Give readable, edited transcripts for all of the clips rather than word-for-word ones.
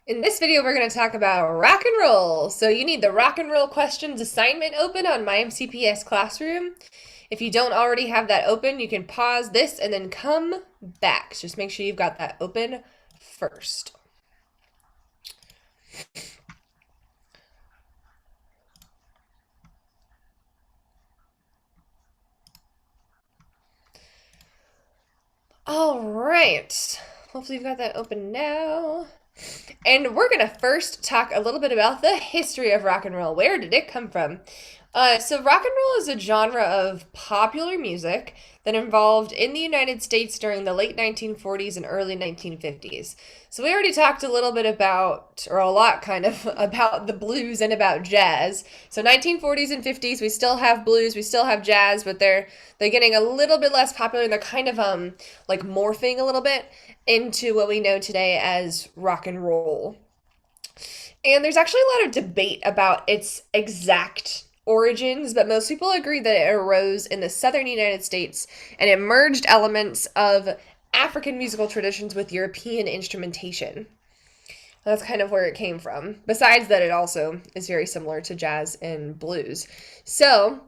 In this video, we're going to talk about rock and roll. So you need the rock and roll questions assignment open on MyMCPS Classroom. If you don't already have that open, you can pause this and then come back. So just make sure you've got that open first. All right. Hopefully you've got that open now. And we're going to first talk a little bit about the history of rock and roll. Where did it come from? So rock and roll is a genre of popular music that evolved in the United States during the late 1940s and early 1950s. So we already talked a little bit about, or a lot kind of, about the blues and about jazz. So 1940s and 50s, we still have blues, we still have jazz, but they're getting a little bit less popular, and they're kind of like morphing a little bit into what we know today as rock and roll. And there's actually a lot of debate about its exact origins, but most people agree that it arose in the southern United States and it merged elements of African musical traditions with European instrumentation. That's kind of where it came from. Besides that, it also is very similar to jazz and blues. So,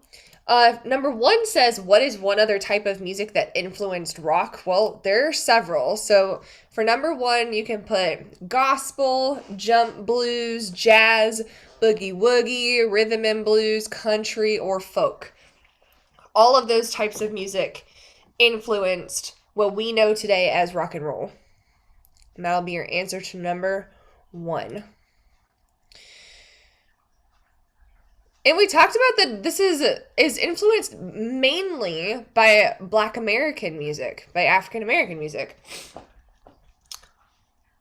number one says, what is one other type of music that influenced rock? Well, there are several. So for number one, you can put gospel, jump blues, jazz, boogie woogie, rhythm and blues, country, or folk. All of those types of music influenced what we know today as rock and roll. And that'll be your answer to number one. And we talked about that this is influenced mainly by Black American music, by African American music.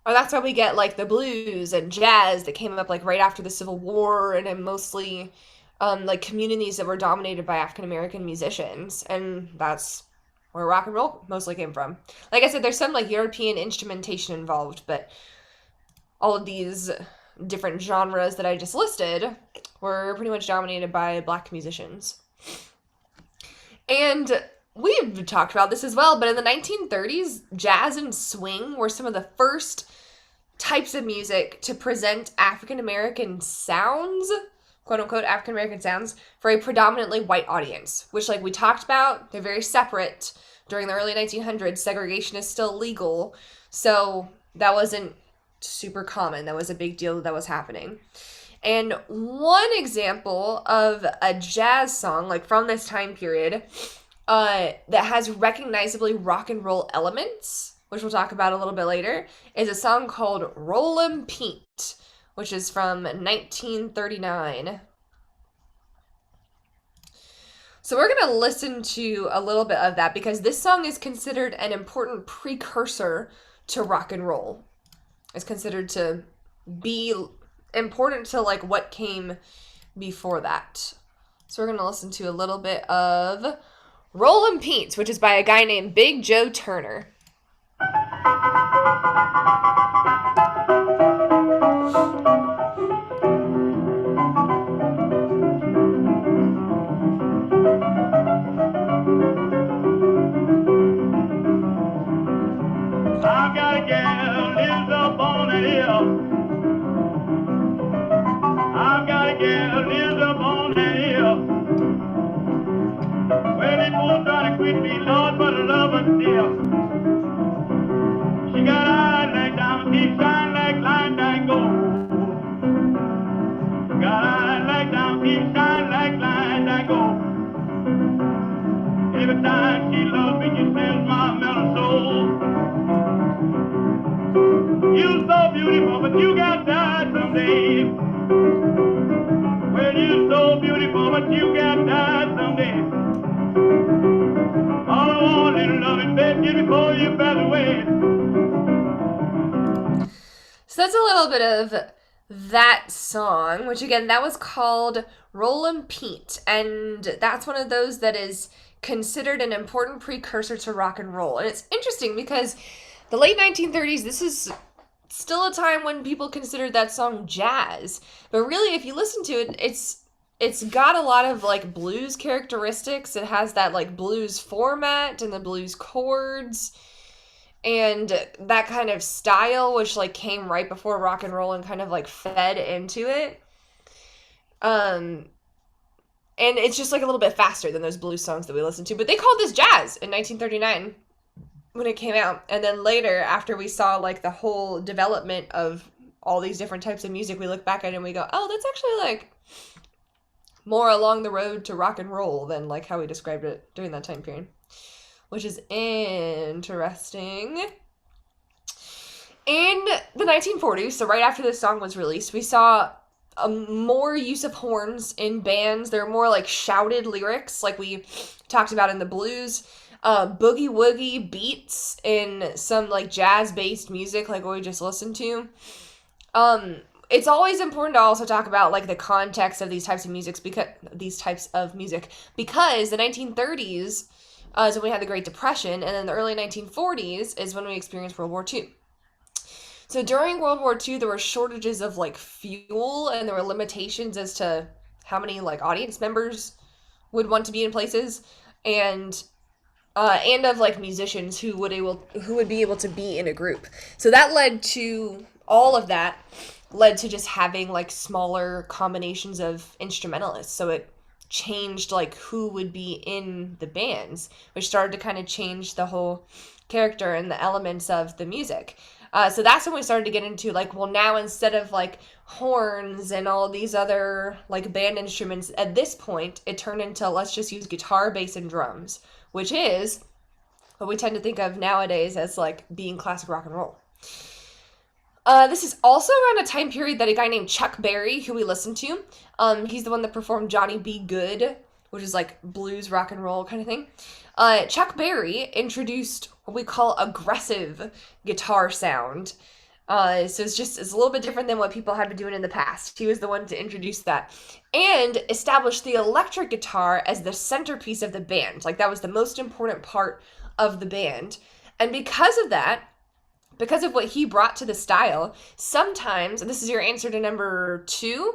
Or that's why we get like the blues and jazz that came up like right after the Civil War, and in mostly like communities that were dominated by African American musicians, and that's where rock and roll mostly came from. Like I said, there's some like European instrumentation involved, but all of these different genres that I just listed were pretty much dominated by Black musicians. And we've talked about this as well, but in the 1930s, jazz and swing were some of the first types of music to present African American sounds, quote unquote African American sounds, for a predominantly white audience, which, like we talked about, they're very separate. During the early 1900s, segregation is still legal, so that wasn't super common. That was a big deal that was happening. And one example of a jazz song, like from this time period, that has recognizably rock and roll elements, which we'll talk about a little bit later, is a song called Rollin' Pete, which is from 1939. So we're going to listen to a little bit of that because this song is considered an important precursor to rock and roll. It's considered to be important to like what came before that. So we're going to listen to a little bit of Rollin' Pete, which is by a guy named Big Joe Turner. I've got a gal lives up on the hill. I've got a gal lives up on the hill. Well, they both trying to quit me, Lord, but I love her still. She got eyes like diamonds, teeth shine like lime dye gold. Got eyes like diamonds, teeth shine like lime dye gold. Every time she loves me, she fills my mellow soul. You so beautiful, but you got died someday. Well, you so beautiful, but you got died someday. All I want is love and baby before you pass away. So that's a little bit of that song, which again, that was called Rollin' Pete, and that's one of those that is considered an important precursor to rock and roll. And it's interesting because the late 1930s, this is still a time when people considered that song jazz. But really, if you listen to it, it's got a lot of like blues characteristics. It has that like blues format and the blues chords. and that kind of style, which like came right before rock and roll and kind of like fed into it. And it's just like a little bit faster than those blues songs that we listened to. But they called this jazz in 1939 when it came out. And then later, after we saw like the whole development of all these different types of music, we look back at it and we go, oh, that's actually like more along the road to rock and roll than like how we described it during that time period, which is interesting. In the 1940s, so right after this song was released, we saw more use of horns in bands. There are more like shouted lyrics, like we talked about in the blues. Boogie woogie beats in some like jazz-based music, like what we just listened to. It's always important to also talk about like the context of these types of music because the 1930s is when we had the Great Depression, and then the early 1940s is when we experienced World War II. So during World War II, there were shortages of like fuel, and there were limitations as to how many like audience members would want to be in places, and of like musicians who would be able to be in a group. So that led to just having like smaller combinations of instrumentalists. So it changed like who would be in the bands, which started to kind of change the whole character and the elements of the music. So that's when we started to get into like, well, now instead of like horns and all these other like band instruments, at this point it turned into let's just use guitar, bass, and drums, which is what we tend to think of nowadays as like being classic rock and roll. This is also around a time period that a guy named Chuck Berry, who we listened to, he's the one that performed Johnny B. Good, which is like blues rock and roll kind of thing. Chuck Berry introduced what we call aggressive guitar sound. So it's a little bit different than what people had been doing in the past. He was the one to introduce that and established the electric guitar as the centerpiece of the band. Like that was the most important part of the band. And because of that, because of what he brought to the style, sometimes, and this is your answer to number 2,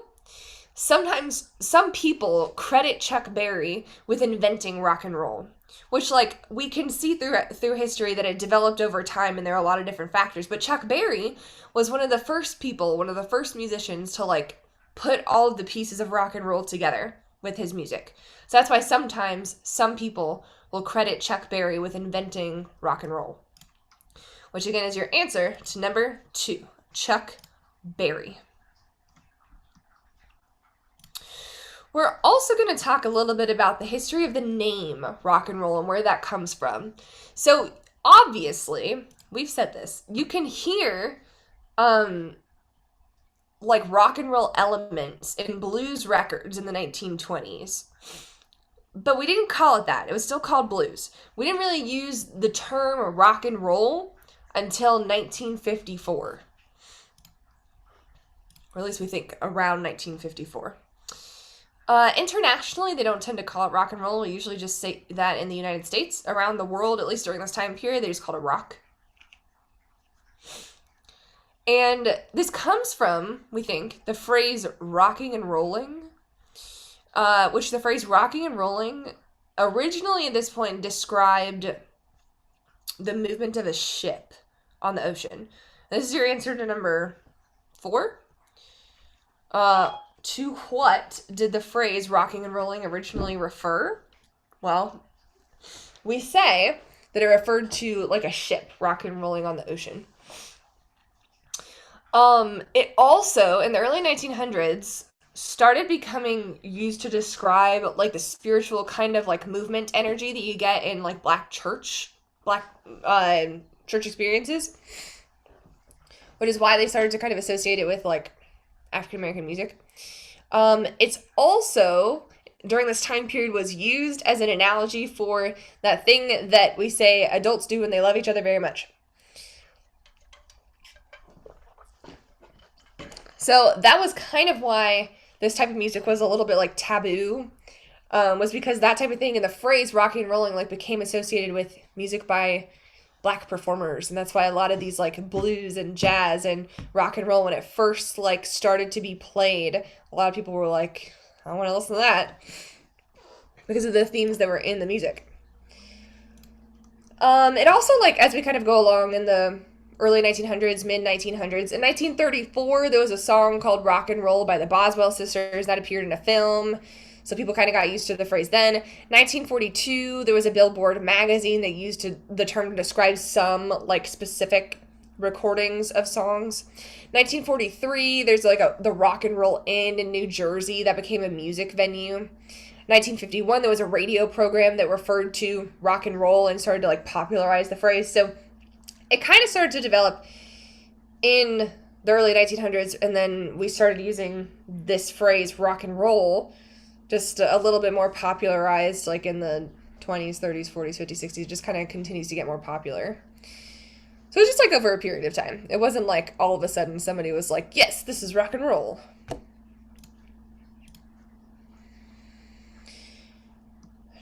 sometimes some people credit Chuck Berry with inventing rock and roll, which like we can see through history that it developed over time, and there are a lot of different factors. But Chuck Berry was one of the first musicians to like put all of the pieces of rock and roll together with his music. So that's why sometimes some people will credit Chuck Berry with inventing rock and roll, which again is your answer to number 2, Chuck Berry. We're also going to talk a little bit about the history of the name rock and roll and where that comes from. So obviously, we've said this, you can hear like rock and roll elements in blues records in the 1920s. But we didn't call it that. It was still called blues. We didn't really use the term rock and roll until 1954. Or at least we think around 1954. Internationally, they don't tend to call it rock and roll. We usually just say that in the United States. Around the world, at least during this time period, they just called it rock. And this comes from, we think, the phrase rocking and rolling, which the phrase rocking and rolling originally at this point described the movement of a ship on the ocean. This is your answer to number 4. To what did the phrase rocking and rolling originally refer? Well, we say that it referred to like a ship rocking and rolling on the ocean. It also, in the early 1900s, started becoming used to describe like the spiritual kind of like movement energy that you get in like black church experiences, which is why they started to kind of associate it with like African American music. It's also, during this time period, was used as an analogy for that thing that we say adults do when they love each other very much. So that was kind of why this type of music was a little bit like taboo, was because that type of thing and the phrase rocking and rolling like became associated with music by black performers. And that's why a lot of these like blues and jazz and rock and roll, when it first like started to be played, a lot of people were like, I don't want to listen to that, because of the themes that were in the music. It also, like, as we kind of go along in the early 1900s, mid 1900s, in 1934, there was a song called Rock and Roll by the Boswell Sisters that appeared in a film. So people kind of got used to the phrase then. 1942, there was a Billboard magazine that used the term to describe some, like, specific recordings of songs. 1943, there's, like, the Rock and Roll Inn in New Jersey that became a music venue. 1951, there was a radio program that referred to rock and roll and started to, like, popularize the phrase. So it kind of started to develop in the early 1900s, and then we started using this phrase rock and roll just a little bit more popularized, like in the 20s, 30s, 40s, 50s, 60s. It just kind of continues to get more popular. So it was just like over a period of time. It wasn't like all of a sudden somebody was like, yes, this is rock and roll.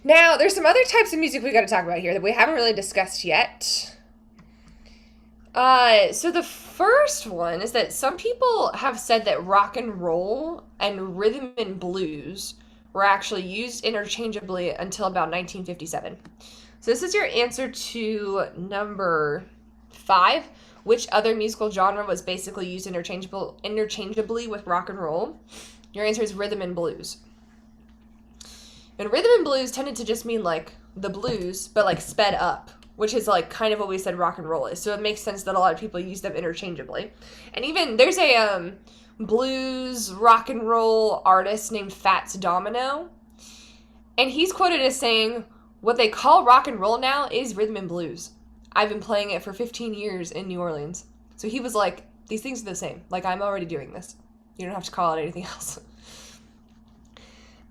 Now, there's some other types of music we got to talk about here that we haven't really discussed yet. So the first one is that some people have said that rock and roll and rhythm and blues were actually used interchangeably until about 1957. So this is your answer to number 5. Which other musical genre was basically used interchangeably with rock and roll? Your answer is rhythm and blues. And rhythm and blues tended to just mean, like, the blues, but, like, sped up, which is, like, kind of what we said rock and roll is. So it makes sense that a lot of people use them interchangeably. And even, there's a blues rock and roll artist named Fats Domino, and he's quoted as saying, what they call rock and roll now is rhythm and blues. I've been playing it for 15 years in New Orleans. So he was like, these things are the same. Like, I'm already doing this. You don't have to call it anything else.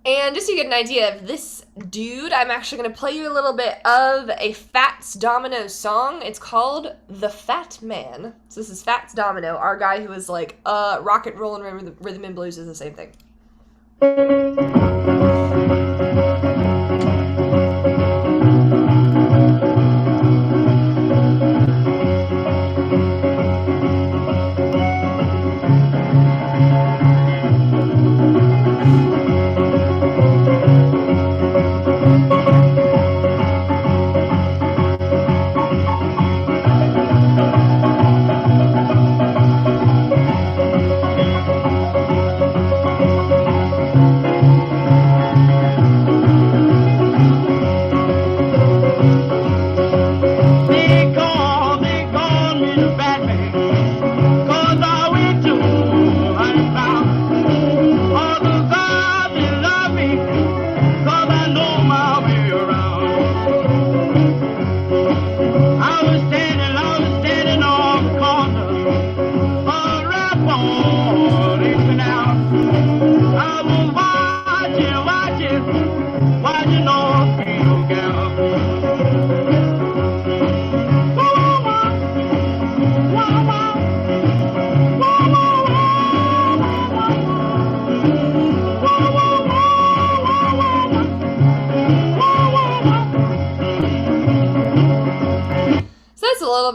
And just so you get an idea of this dude, I'm actually going to play you a little bit of a Fats Domino song. It's called The Fat Man. So this is Fats Domino, our guy who was like, rock and roll and rhythm and blues is the same thing.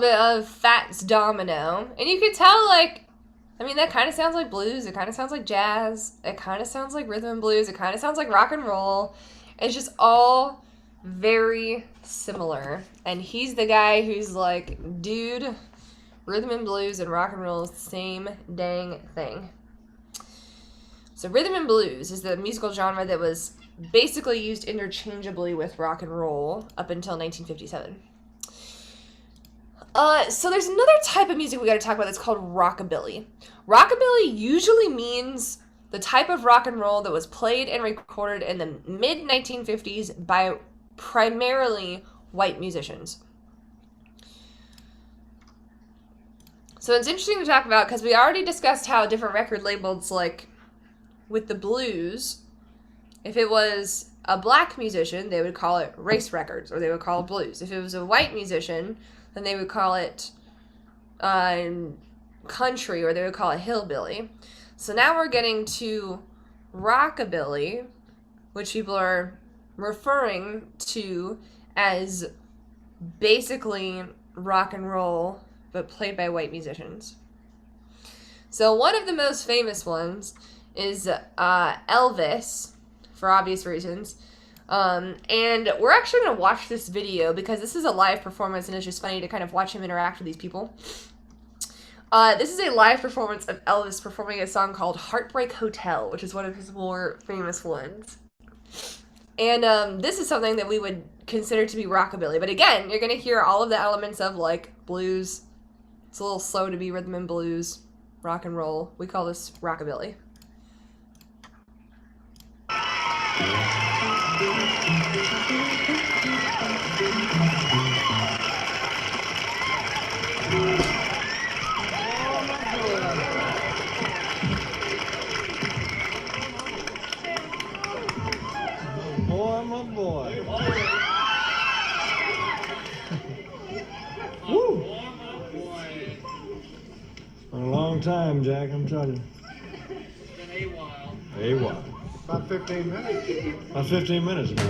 Of Fats Domino, and you could tell, like, I mean, that kind of sounds like blues, it kind of sounds like jazz, it kind of sounds like rhythm and blues, it kind of sounds like rock and roll. It's just all very similar, and he's the guy who's like, dude, rhythm and blues and rock and roll is the same dang thing. So rhythm and blues is the musical genre that was basically used interchangeably with rock and roll up until 1957. So there's another type of music we gotta talk about that's called rockabilly. Rockabilly usually means the type of rock and roll that was played and recorded in the mid-1950s by primarily white musicians. So it's interesting to talk about because we already discussed how different record labels, like with the blues, if it was a black musician, they would call it race records, or they would call it blues. If it was a white musician, then they would call it country, or they would call it hillbilly. So now we're getting to rockabilly, which people are referring to as basically rock and roll, but played by white musicians. So one of the most famous ones is Elvis, for obvious reasons. And we're actually going to watch this video because this is a live performance and it's just funny to kind of watch him interact with these people. This is a live performance of Elvis performing a song called Heartbreak Hotel, which is one of his more famous ones. And this is something that we would consider to be rockabilly. But again, you're going to hear all of the elements of, like, blues. It's a little slow to be rhythm and blues, rock and roll. We call this rockabilly. Boy, my boy. Woo! A long time, Jack, I'm telling you. It's been a while. A while. About 15 minutes. About 15 minutes now.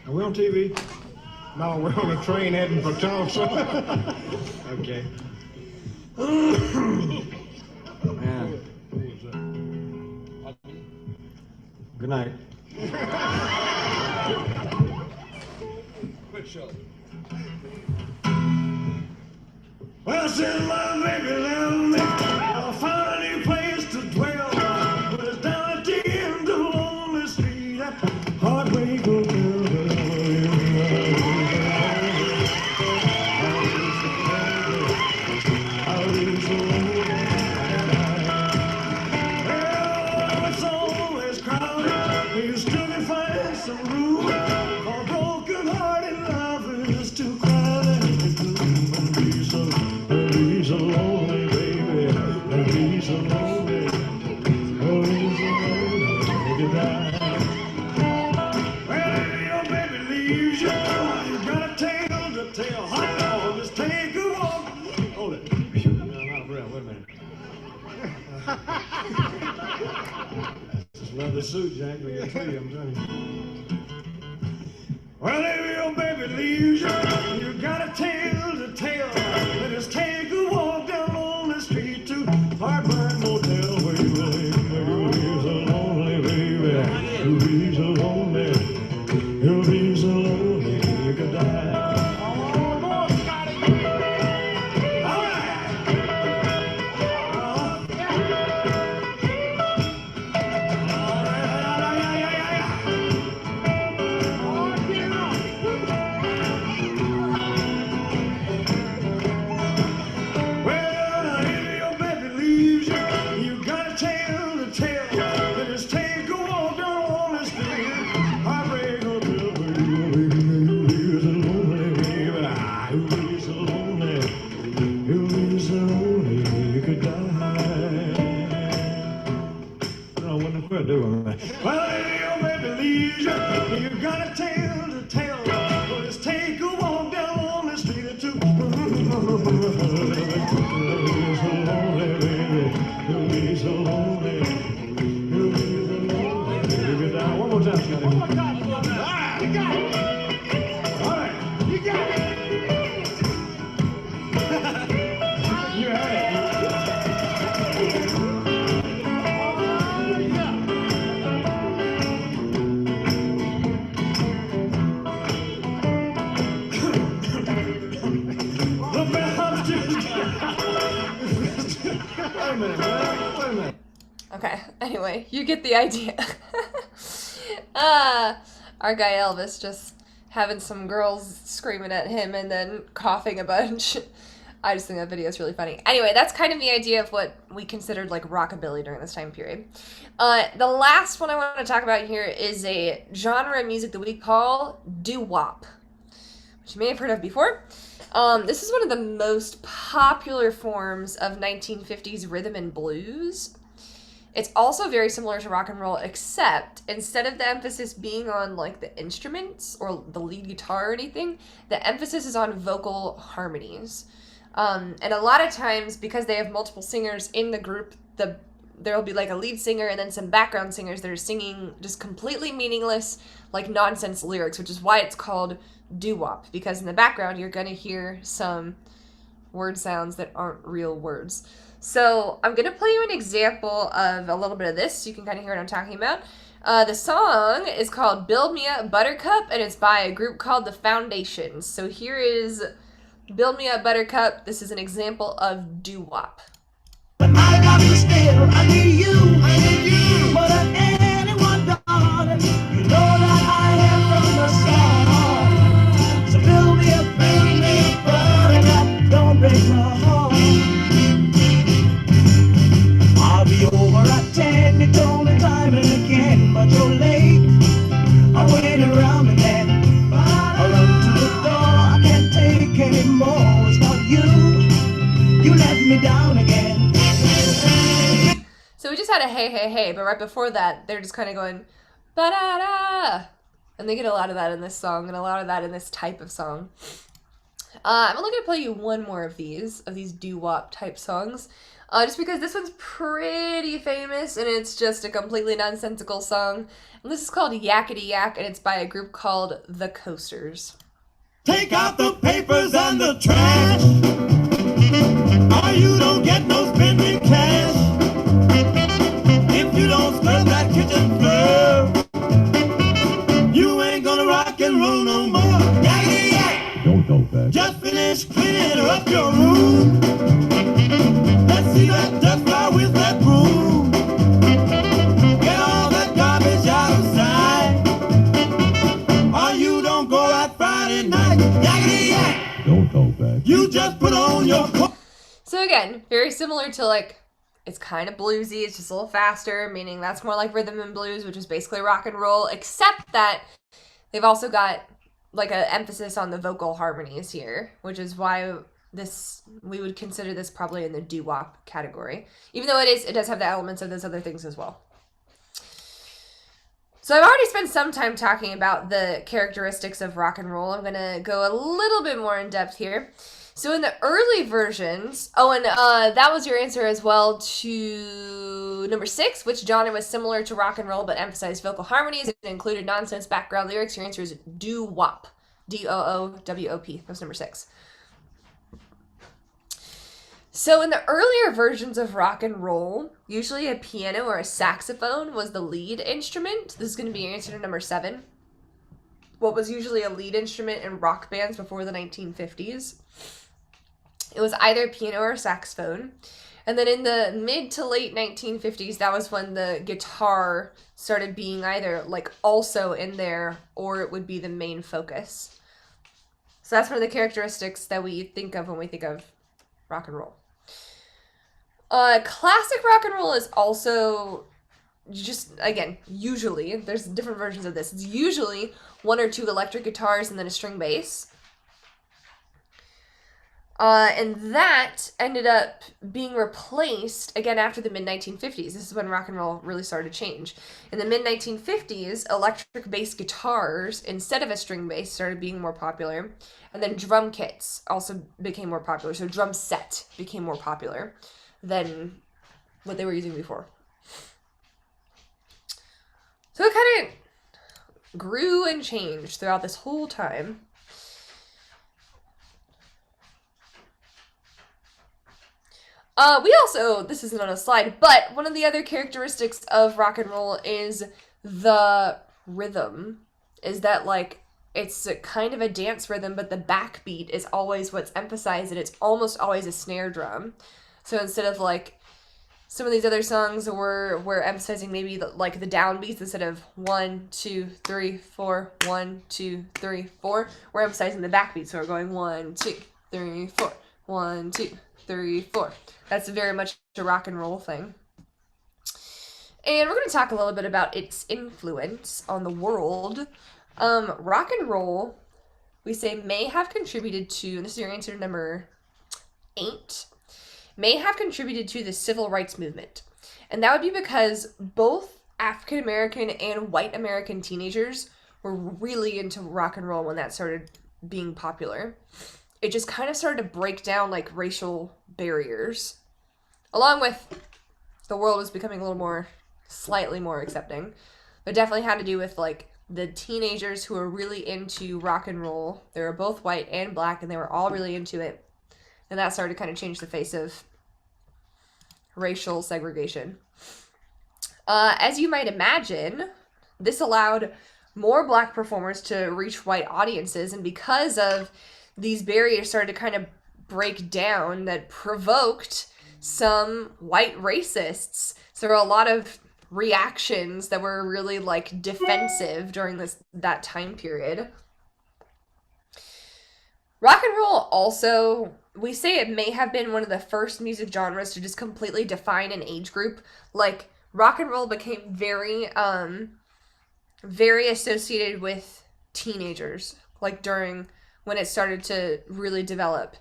Are we on TV? No, we're on a train heading for Tulsa. Okay. Man. Good night. Quick show. Well, since my baby left me, I found a new place to dwell. But it's down at the end of lonely street at Heartbreak Hotel. Well, it's always crowded. You still can find some room for broken-hearted lovers to cry and be so lonely, baby. And be so lonely. Oh, be so lonely, baby, die. Well, if your baby leaves you, you got a tale to tell. Hot dog, just take a walk. Hold it. I'm out of breath. Wait a minute. Just love the suit, Jack. We got three, I'm telling you. Well, if your baby leaves you, you got a tale to tell. Let us take a walk down on the street to Heartbreak Motel, where you will be so lonely, baby. You'll be so lonely. You'll be so lonely you could die. All Well, if your baby leaves you, you got a tale to tell. Let us take a walk down on the street. Heartbreak Hotel, where you'll be so lonely, baby. You'll be so lonely. You'll be so lonely you could die. No, I wouldn't quit doing that. Well, if your baby leaves you, you got a tale to tell. Let us take a walk down on the street or two. You'll be so lonely, baby. You'll be so lonely. You'll be so lonely. You get down. One more time, Scotty. One more time. All right, you got it. All right, you got it. You had it. The bell's just... Wait a minute, man. Wait a minute. Okay, anyway, you get the idea. Our guy Elvis just having some girls screaming at him and then coughing a bunch. I just think that video is really funny. Anyway, that's kind of the idea of what we considered like rockabilly during this time period. The last one I want to talk about here is a genre of music that we call doo-wop, which you may have heard of before. This is one of the most popular forms of 1950s rhythm and blues. It's also very similar to rock and roll, except instead of the emphasis being on like the instruments or the lead guitar or anything, the emphasis is on vocal harmonies. And a lot of times, because they have multiple singers in the group, there'll be like a lead singer and then some background singers that are singing just completely meaningless, like nonsense lyrics, which is why it's called doo-wop, because in the background you're gonna hear some word sounds that aren't real words. So I'm gonna play you an example of a little bit of this so you can kind of hear what I'm talking about. The song is called Build Me Up Buttercup, and it's by a group called The Foundations. So here is Build Me Up Buttercup. This is an example of doo-wop. But I love you still. I need you. I need you. More than anyone, darling. You know that I am from the start. So build me up, buttercup. Don't break my heart. I'll be over at 10. You told me time and again, but you're late. I wait around and then I run to the door. I can't take anymore. It's not you. You let me down again. So we just had a hey, hey, hey, but right before that, they're just kind of going ba-da-da. And they get a lot of that in this song and a lot of that in this type of song. I'm only going to play you one more of these doo-wop type songs. Just because this one's pretty famous and it's just a completely nonsensical song. And this is called Yakety Yak, and it's by a group called The Coasters. Take out the papers and the trash, or you don't get no spending cash. If you don't scrub that kitchen floor, you ain't gonna rock and roll no more. Yakety yak! Don't go back. Just finish cleaning up your room. Let's see that dust fly with that broom. Get all that garbage out of sight, or you don't go out Friday night. Yakety yak! Don't go back. You just put on your coat. So again, very similar to like, it's kind of bluesy, it's just a little faster, meaning that's more like rhythm and blues, which is basically rock and roll, except that they've also got like an emphasis on the vocal harmonies here, which is why we would consider this probably in the doo-wop category, even though it does have the elements of those other things as well. So I've already spent some time talking about the characteristics of rock and roll. I'm going to go a little bit more in depth here. So in the early versions, that was your answer as well to number 6, which genre was similar to rock and roll but emphasized vocal harmonies and included nonsense background lyrics. Your answer is doo-wop, D-O-O-W-O-P. That was number 6. So in the earlier versions of rock and roll, usually a piano or a saxophone was the lead instrument. This is going to be your answer to number 7. What was usually a lead instrument in rock bands before the 1950s. It was either piano or saxophone. And then in the mid to late 1950s, that was when the guitar started being either like also in there or it would be the main focus. So that's one of the characteristics that we think of when we think of rock and roll. Classic rock and roll is also just, again, usually, there's different versions of this. It's usually 1 or 2 electric guitars and then a string bass. And that ended up being replaced again after the mid-1950s. This is when rock and roll really started to change. In the mid-1950s, electric bass guitars, instead of a string bass, started being more popular. And then drum kits also became more popular. So drum set became more popular than what they were using before. So it kind of grew and changed throughout this whole time. We also, this isn't on a slide, but one of the other characteristics of rock and roll is the rhythm. Is that like, it's a kind of a dance rhythm, but the backbeat is always what's emphasized, and it's almost always a snare drum. So instead of like some of these other songs we're emphasizing maybe the downbeats instead of 1, 2, 3, 4, 1, 2, 3, 4, we're emphasizing the backbeat. So we're going 1, 2, 3, 4, 1, 2, 3, 4. That's very much a rock and roll thing. And we're going to talk a little bit about its influence on the world. Rock and roll, we say, may have contributed to, and this is your answer number 8, may have contributed to the civil rights movement. And that would be because both African American and white American teenagers were really into rock and roll when that started being popular. It just kind of started to break down like racial barriers, along with the world was becoming a little more, slightly more accepting. But definitely had to do with like the teenagers who were really into rock and roll. They were both white and black, and they were all really into it. And that started to kind of change the face of racial segregation. As you might imagine, This allowed more black performers to reach white audiences, and because of these barriers started to kind of break down, that provoked some white racists. So there were a lot of reactions that were really like defensive during that time period. Rock and roll also, we say it may have been one of the first music genres to just completely define an age group. Like, rock and roll became very associated with teenagers, like during when it started to really develop.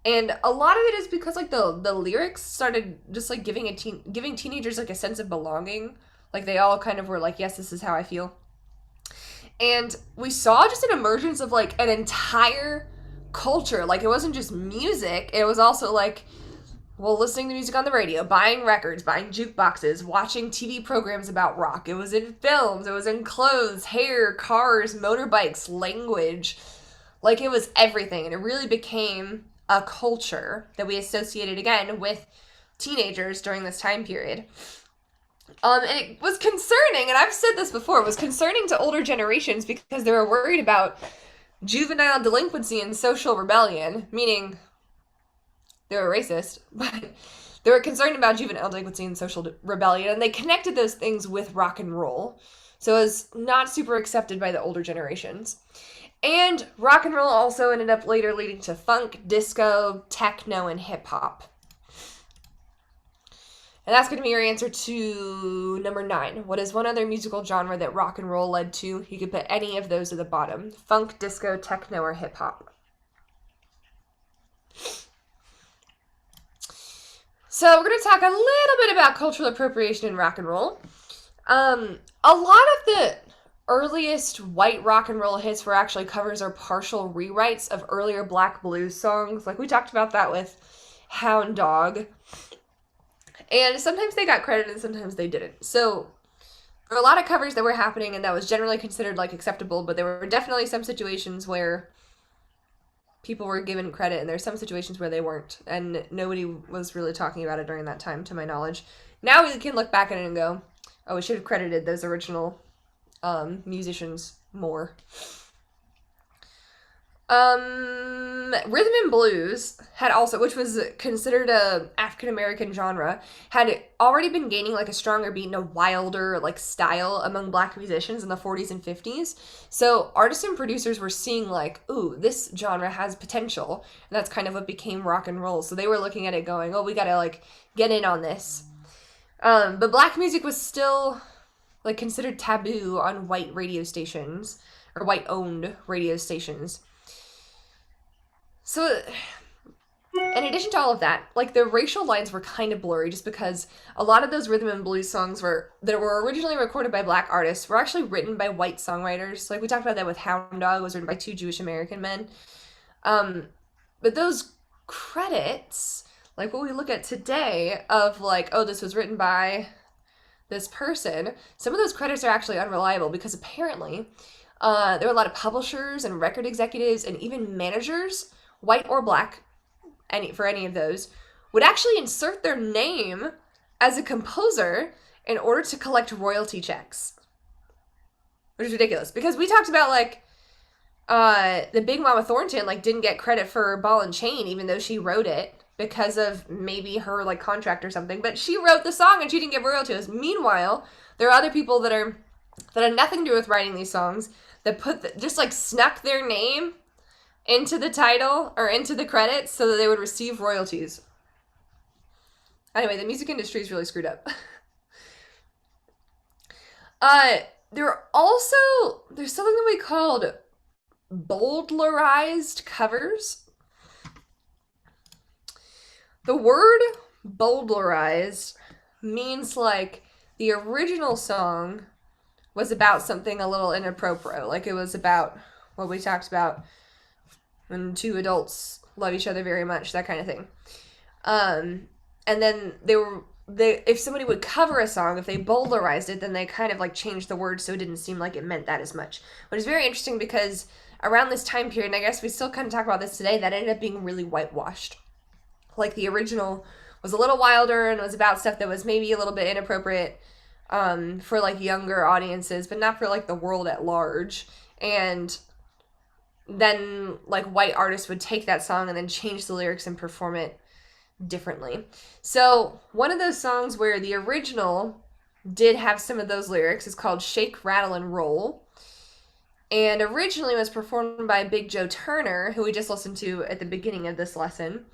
And a lot of it is because like the lyrics started just like giving teenagers like a sense of belonging. Like they all kind of were like, yes, this is how I feel. And we saw just an emergence of like an entire culture. Like it wasn't just music, it was also like, well, listening to music on the radio, buying records, buying jukeboxes, watching TV programs about rock. It was in films, it was in clothes, hair, cars, motorbikes, language. Like it was everything. And it really became a culture that we associated again with teenagers during this time period. And it was concerning, and I've said this before, it was concerning to older generations because they were worried about juvenile delinquency and social rebellion, meaning they were racist, but they were concerned about juvenile delinquency and social rebellion, and they connected those things with rock and roll. So it was not super accepted by the older generations. And rock and roll also ended up later leading to funk, disco, techno, and hip-hop. And that's going to be your answer to number 9. What is one other musical genre that rock and roll led to? You could put any of those at the bottom. Funk, disco, techno, or hip-hop. So we're going to talk a little bit about cultural appropriation in rock and roll. A lot of the earliest white rock and roll hits were actually covers or partial rewrites of earlier black blues songs. Like we talked about that with Hound Dog. And sometimes they got credit and sometimes they didn't. So there were a lot of covers that were happening and that was generally considered like acceptable, but there were definitely some situations where people were given credit and there's some situations where they weren't, and nobody was really talking about it during that time, to my knowledge. Now we can look back at it and go, oh, we should have credited those original musicians more. Rhythm and blues had also, which was considered a African American genre, had already been gaining like a stronger beat and a wilder like style among black musicians in the 40s and 50s. So artists and producers were seeing like, ooh, this genre has potential, and that's kind of what became rock and roll. So they were looking at it going, oh, we gotta like get in on this. But black music was still like considered taboo on white radio stations or white owned radio stations. So, in addition to all of that, like the racial lines were kind of blurry just because a lot of those rhythm and blues songs that were originally recorded by black artists were actually written by white songwriters. Like we talked about that with Hound Dog, was written by 2 Jewish American men. But those credits, like what we look at today of like, oh, this was written by this person, some of those credits are actually unreliable because apparently there were a lot of publishers and record executives and even managers, white or black, for any of those, would actually insert their name as a composer in order to collect royalty checks. Which is ridiculous, because we talked about, like, the Big Mama Thornton, like, didn't get credit for Ball and Chain, even though she wrote it, because of maybe her, like, contract or something, but she wrote the song and she didn't get royalties. Meanwhile, there are other people that had nothing to do with writing these songs that just, like, snuck their name into the title or into the credits so that they would receive royalties. Anyway, the music industry is really screwed up. There's something that we called bowdlerized covers. The word bowdlerized means like the original song was about something a little inappropriate. Like it was about what we talked about when 2 adults love each other very much, that kind of thing. And then if somebody would cover a song, if they bowdlerized it, then they kind of like changed the words so it didn't seem like it meant that as much. But it's very interesting because around this time period, and I guess we still kind of talk about this today, that ended up being really whitewashed. Like the original was a little wilder and was about stuff that was maybe a little bit inappropriate. for like younger audiences, but not for like the world at large. And then like white artists would take that song and then change the lyrics and perform it differently. So one of those songs where the original did have some of those lyrics is called Shake, Rattle, and Roll. And originally was performed by Big Joe Turner, who we just listened to at the beginning of this lesson.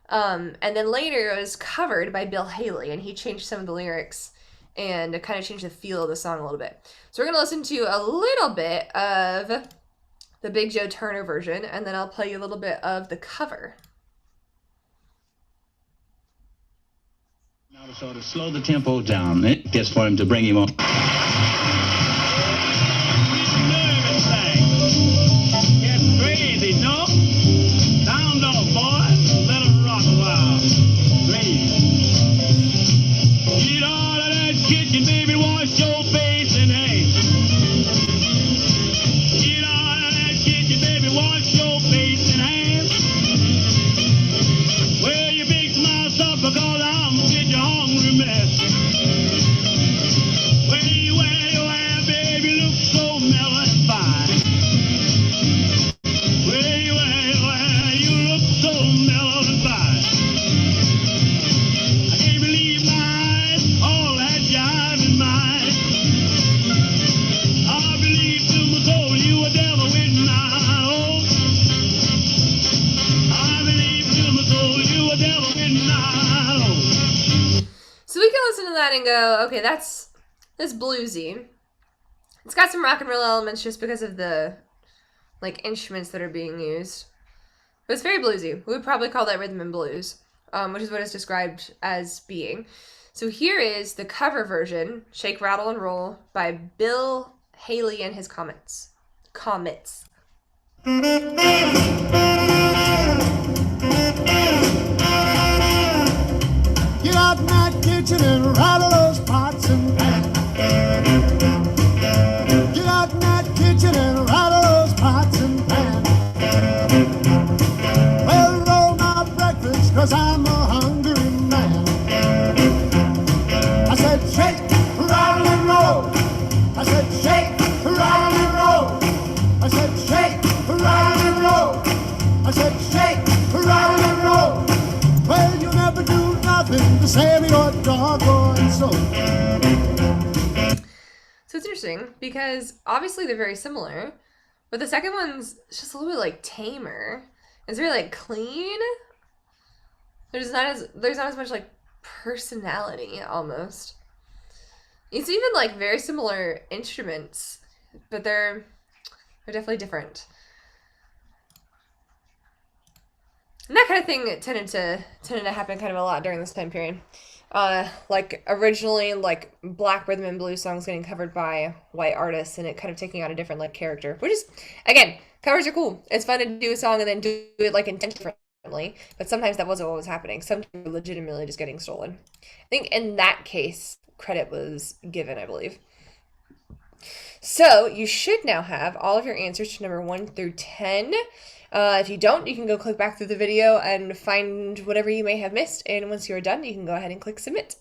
And then later it was covered by Bill Haley, and he changed some of the lyrics and kind of changed the feel of the song a little bit. So we're going to listen to a little bit of the Big Joe Turner version, and then I'll play you a little bit of the cover. Now to sort of slow the tempo down, just for him to bring him on. It's crazy, no? Sound off, boys. Let 'em rock a while. Please. Get out of that kitchen, baby. Wash your face and hands. Get out of that kitchen, baby. Wash your face and hands. Well, you big smile stuff because I'm get your hungry mess. Where you at, baby? Look so mellow and fine. Where you at, you look so mellow and fine. I can't believe my eyes, all that jive in mine. I believe to my soul you a devil with my home. I believe to my soul you a devil with my home. So we can listen to that and go, okay, that's bluesy. It's got some rock and roll elements just because of the like instruments that are being used. But it's very bluesy. We would probably call that rhythm and blues, which is what it's described as being. So here is the cover version, Shake, Rattle, and Roll, by Bill Haley and his Comets. Get out in that kitchen and rattle those pots and pans. Get out in that kitchen and rattle those pots and pans. Well, roll my breakfast, 'cause I'm a hungry man. I said, shake, rattle, and roll. I said, shake, rattle, and roll. I said, shake, rattle, and roll. I said, shake, rattle, and roll. Well, you never do nothing to save your doggone soul. So it's interesting because obviously they're very similar, but the second one's just a little bit like tamer. It's very like clean. There's not as much like personality almost. It's even like very similar instruments, but they're definitely different. And that kind of thing tended to happen kind of a lot during this time period. Like originally like black rhythm and blues songs getting covered by white artists and it kind of taking on a different like character, which is, again, covers are cool. It's fun to do a song and then do it like intentionally, but sometimes that wasn't what was happening. Sometimes legitimately just getting stolen. I think in that case, credit was given, I believe. So you should now have all of your answers to number 1 through 10. If you don't, you can go click back through the video and find whatever you may have missed. And once you're done, you can go ahead and click submit.